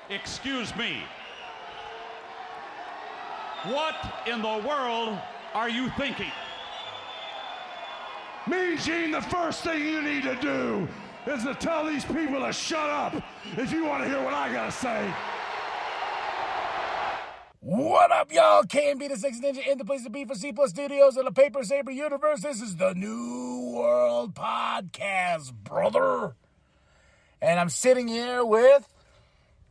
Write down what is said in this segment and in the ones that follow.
Excuse me. What in the world are you thinking? Mean Gene, the first thing you need to do is to tell these people to shut up if you want to hear what I gotta say. What up, y'all? KMB the Six Ninja in the place to be for C Plus Studios and the Paper Saber universe. This is the New World Podcast, brother. And I'm sitting here with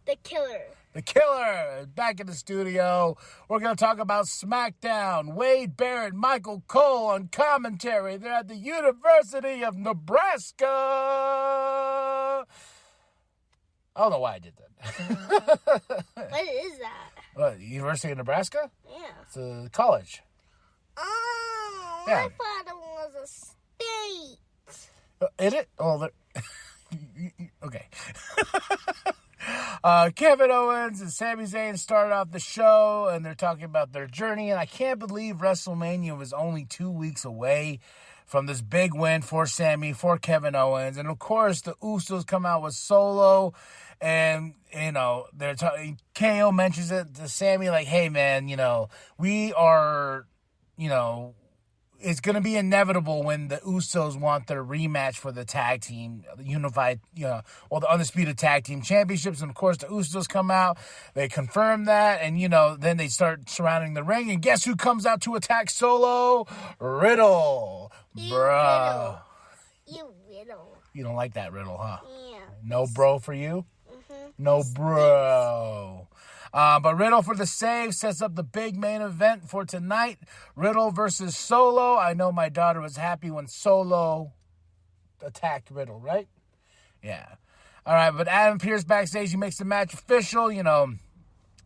The Killer. The Killer, back in the studio. We're going to talk about SmackDown. Wade Barrett, Michael Cole on commentary. They're at the University of Nebraska. I don't know why I did that. What is that? What, University of Nebraska? Yeah. It's a college. Oh, Yeah. I thought it was a state. Is it? Oh, okay. Kevin Owens and Sami Zayn started off the show, and they're talking about their journey, and I can't believe WrestleMania was only 2 weeks away from this big win for Sami, for Kevin Owens, and of course, the Usos come out with Solo, and, you know, they're talking, KO mentions it to Sami, like, hey, man, you know, we are, you know, it's going to be inevitable when the Usos want their rematch for the tag team, the unified, the undisputed tag team championships. And, of course, the Usos come out. They confirm that. And, then they start surrounding the ring. And guess who comes out to attack Solo? Riddle. Bro. You Riddle. You don't like that Riddle, huh? Yeah. No bro for you? Mm-hmm. No bro. But Riddle for the save sets up the big main event for tonight. Riddle versus Solo. I know my daughter was happy when Solo attacked Riddle, right? Yeah. All right, but Adam Pearce backstage, he makes the match official.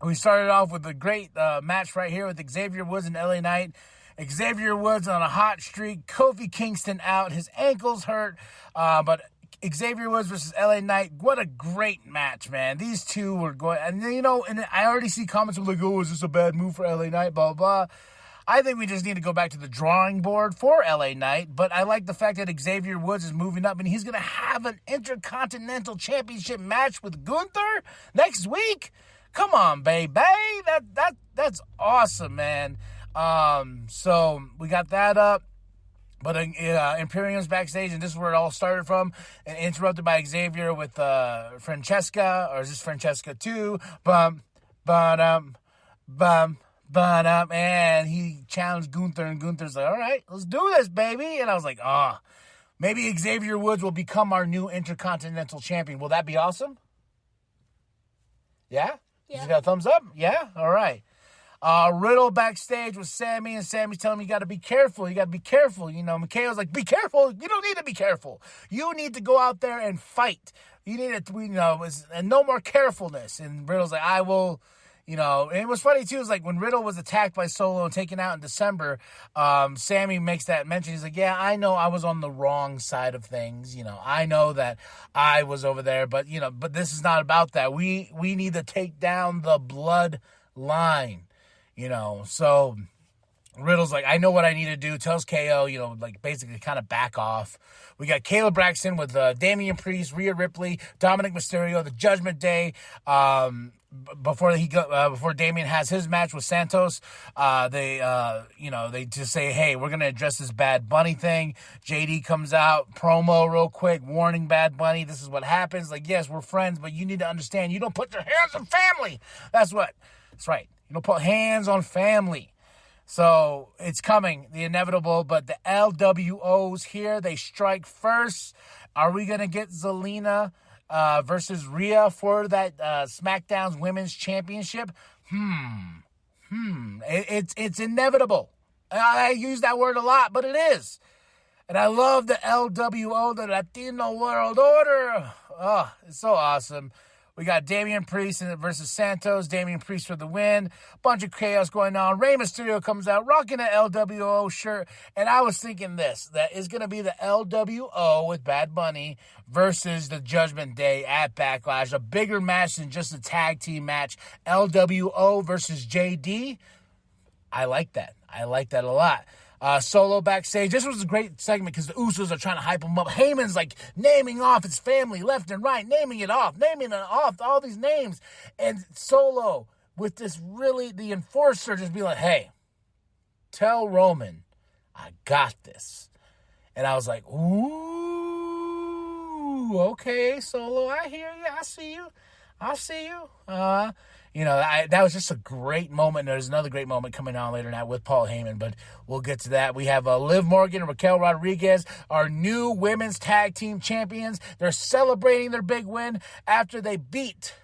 We started off with a great match right here with Xavier Woods and LA Knight. Xavier Woods on a hot streak. Kofi Kingston out. His ankle's hurt, but Xavier Woods versus LA Knight, what a great match, man. These two were going, and I already see comments like, oh, is this a bad move for LA Knight, blah, blah. I think we just need to go back to the drawing board for LA Knight, but I like the fact that Xavier Woods is moving up, and he's going to have an Intercontinental Championship match with Gunther next week. Come on, baby. That's awesome, man. So we got that up. But Imperium's backstage, and this is where it all started from, and interrupted by Xavier with Francesca, or is this Francesca too? And he challenged Gunther, and Gunther's like, all right, let's do this, baby. And I was like, maybe Xavier Woods will become our new Intercontinental Champion. Will that be awesome? Yeah? Yeah. You got a thumbs up? Yeah? All right. Riddle backstage with Sami, and Sami's telling him you got to be careful. You got to be careful. Mikhail's like, be careful. You don't need to be careful. You need to go out there and fight. You need to, and no more carefulness. And Riddle's like, I will, and it was funny too. It's like when Riddle was attacked by Solo and taken out in December, Sami makes that mention. He's like, yeah, I know I was on the wrong side of things. I know that I was over there, but this is not about that. We need to take down the bloodline. So Riddle's like, I know what I need to do. Tells KO, basically kind of back off. We got Caleb Braxton with Damian Priest, Rhea Ripley, Dominic Mysterio, the Judgment Day. Before Damian has his match with Santos, they just say, hey, we're gonna address this Bad Bunny thing. JD comes out, promo real quick, warning Bad Bunny, this is what happens. Like, yes, we're friends, but you need to understand, you don't put your hands on family. That's right. You don't put hands on family. So it's coming, the inevitable, but the LWO's here. They strike first. Are we going to get Zelina versus Rhea for that SmackDown's Women's Championship? It's inevitable. I use that word a lot, but it is. And I love the LWO, the Latino World Order. Oh, it's so awesome. We got Damian Priest versus Santos. Damian Priest for the win. Bunch of chaos going on. Rey Mysterio comes out rocking an LWO shirt. And I was thinking that is going to be the LWO with Bad Bunny versus the Judgment Day at Backlash. A bigger match than just a tag team match. LWO versus JD. I like that. I like that a lot. Solo backstage. This was a great segment because the Usos are trying to hype him up. Heyman's like naming off his family left and right, naming it off, all these names. And Solo, with this really, the enforcer just be like, hey, tell Roman, I got this. And I was like, ooh, okay, Solo, I hear you. I see you. That was just a great moment. There's another great moment coming on later tonight with Paul Heyman, but we'll get to that. We have Liv Morgan and Raquel Rodriguez, our new women's tag team champions. They're celebrating their big win after they beat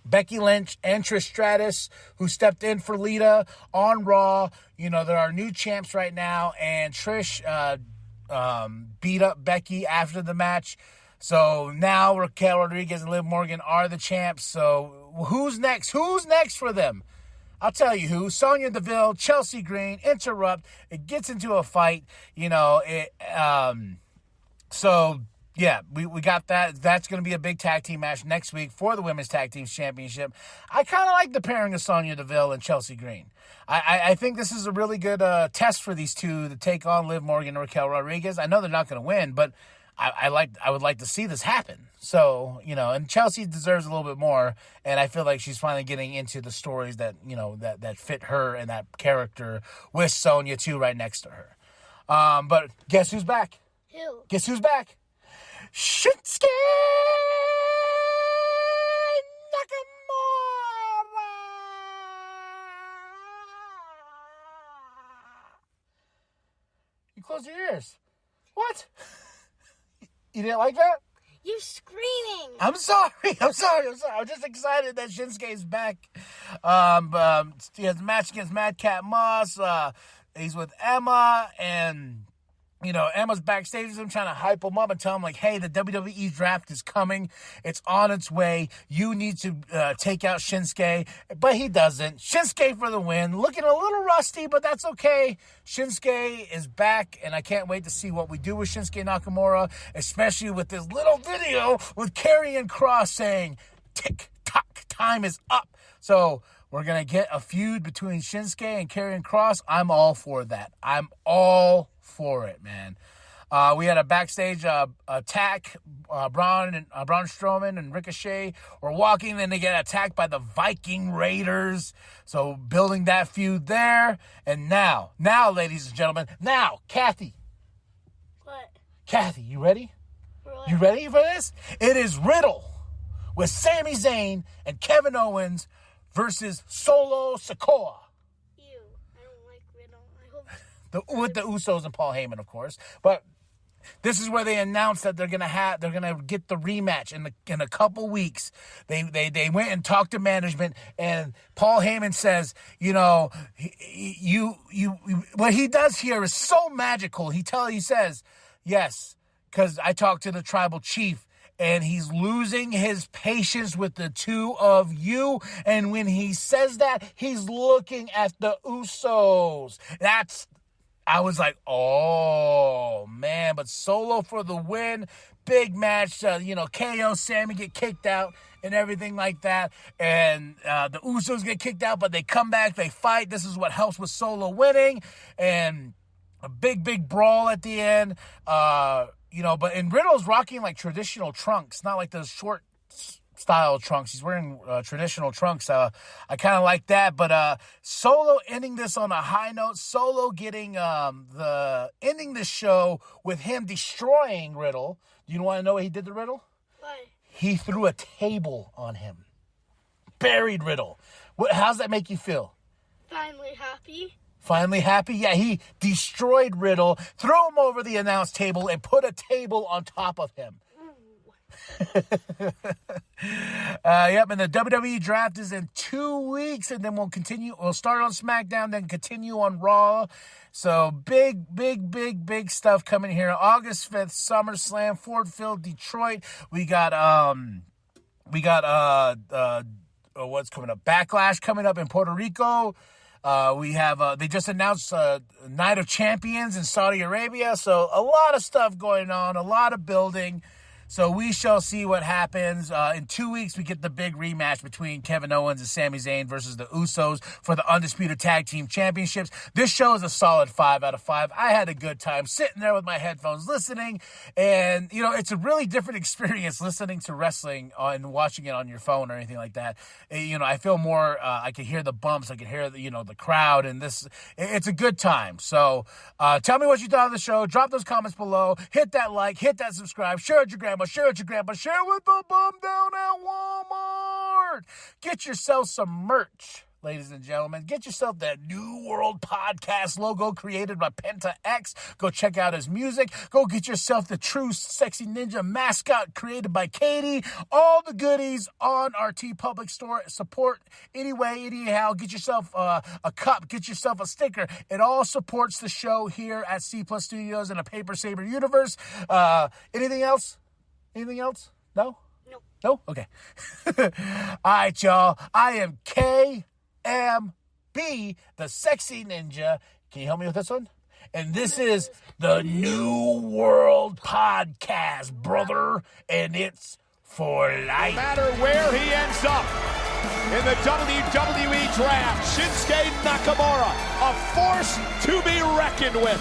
Becky Lynch and Trish Stratus, who stepped in for Lita on Raw. They're our new champs right now, and Trish beat up Becky after the match. So now Raquel Rodriguez and Liv Morgan are the champs. So who's next? Who's next for them? I'll tell you who. Sonya Deville, Chelsea Green, interrupt. It gets into a fight. So yeah, we got that. That's going to be a big tag team match next week for the Women's Tag Team Championship. I kind of like the pairing of Sonya Deville and Chelsea Green. I think this is a really good test for these two to take on Liv Morgan and Raquel Rodriguez. I know they're not going to win, but I would like to see this happen. So, and Chelsea deserves a little bit more, and I feel like she's finally getting into the stories that, that fit her and that character with Sonya, too, right next to her. But guess who's back? Who? Guess who's back? Shinsuke Nakamura! You close your ears. What? You didn't like that? You're screaming. I'm sorry. I'm just excited that Shinsuke is back. He has a match against Madcap Moss. He's with Emma, and Emma's backstage with him trying to hype him up and tell him, like, hey, the WWE draft is coming. It's on its way. You need to take out Shinsuke. But he doesn't. Shinsuke for the win. Looking a little rusty, but that's okay. Shinsuke is back, and I can't wait to see what we do with Shinsuke Nakamura, especially with this little video with Karrion Kross saying, tick-tock, time is up. So we're going to get a feud between Shinsuke and Karrion Kross. I'm all for that. I'm all for it, man. We had a backstage attack. Braun Strowman and Ricochet were walking, and they get attacked by the Viking Raiders. So building that feud there. And now, ladies and gentlemen, Kathy. What? Kathy, you ready? What? You ready for this? It is Riddle with Sami Zayn and Kevin Owens versus Solo Sikoa. Ew, I don't like Riddle. I hope... With the Usos and Paul Heyman, of course. But this is where they announced that they're gonna get the rematch in a couple weeks. They went and talked to management, and Paul Heyman says, what he does here is so magical. He says, yes, because I talked to the tribal chief, and he's losing his patience with the two of you. And when he says that, he's looking at the Usos. I was like, oh, man. But Solo for the win. Big match. KO, Sammy get kicked out and everything like that. And the Usos get kicked out, but they come back. They fight. This is what helps with Solo winning. And a big brawl at the end. But Riddle's rocking like traditional trunks, not like those short style trunks. He's wearing traditional trunks. I kind of like that. But Solo ending this on a high note. Solo getting ending the show with him destroying Riddle. Do you want to know what he did to Riddle? What? He threw a table on him. Buried Riddle. How's that make you feel? Finally happy. Finally happy? Yeah, he destroyed Riddle, threw him over the announce table, and put a table on top of him. Yep, and the WWE draft is in 2 weeks, and then we'll start on SmackDown, then continue on Raw. So big stuff coming here. August 5th, SummerSlam, Ford Field, Detroit. We got what's coming up? Backlash coming up in Puerto Rico. We have, they just announced Night of Champions in Saudi Arabia. So a lot of stuff going on, a lot of building. So we shall see what happens. In 2 weeks, we get the big rematch between Kevin Owens and Sami Zayn versus the Usos for the Undisputed Tag Team Championships. This show is a solid 5 out of 5. I had a good time sitting there with my headphones listening. And, you know, it's a really different experience listening to wrestling and watching it on your phone or anything like that. You know, I feel more, I can hear the bumps. I can hear, the crowd. And it's a good time. So tell me what you thought of the show. Drop those comments below. Hit that like. Hit that subscribe. Share it with your grandma. Share it with your grandpa. Share it with the bum down at Walmart. Get yourself some merch, ladies and gentlemen. Get yourself that New World Podcast logo created by Penta X. Go check out his music. Go get yourself the True Sexy Ninja mascot created by Katie. All the goodies on our TeePublic store. Support anyway, anyhow. Get yourself a cup. Get yourself a sticker. It all supports the show here at C Plus Studios in a Paper Saber universe. Anything else? Anything else? No? No? Okay. All right, y'all. I am KMB, the Sexy Ninja. Can you help me with this one? And this is the New World Podcast, brother. And it's for life. No matter where he ends up in the WWE Draft, Shinsuke Nakamura, a force to be reckoned with.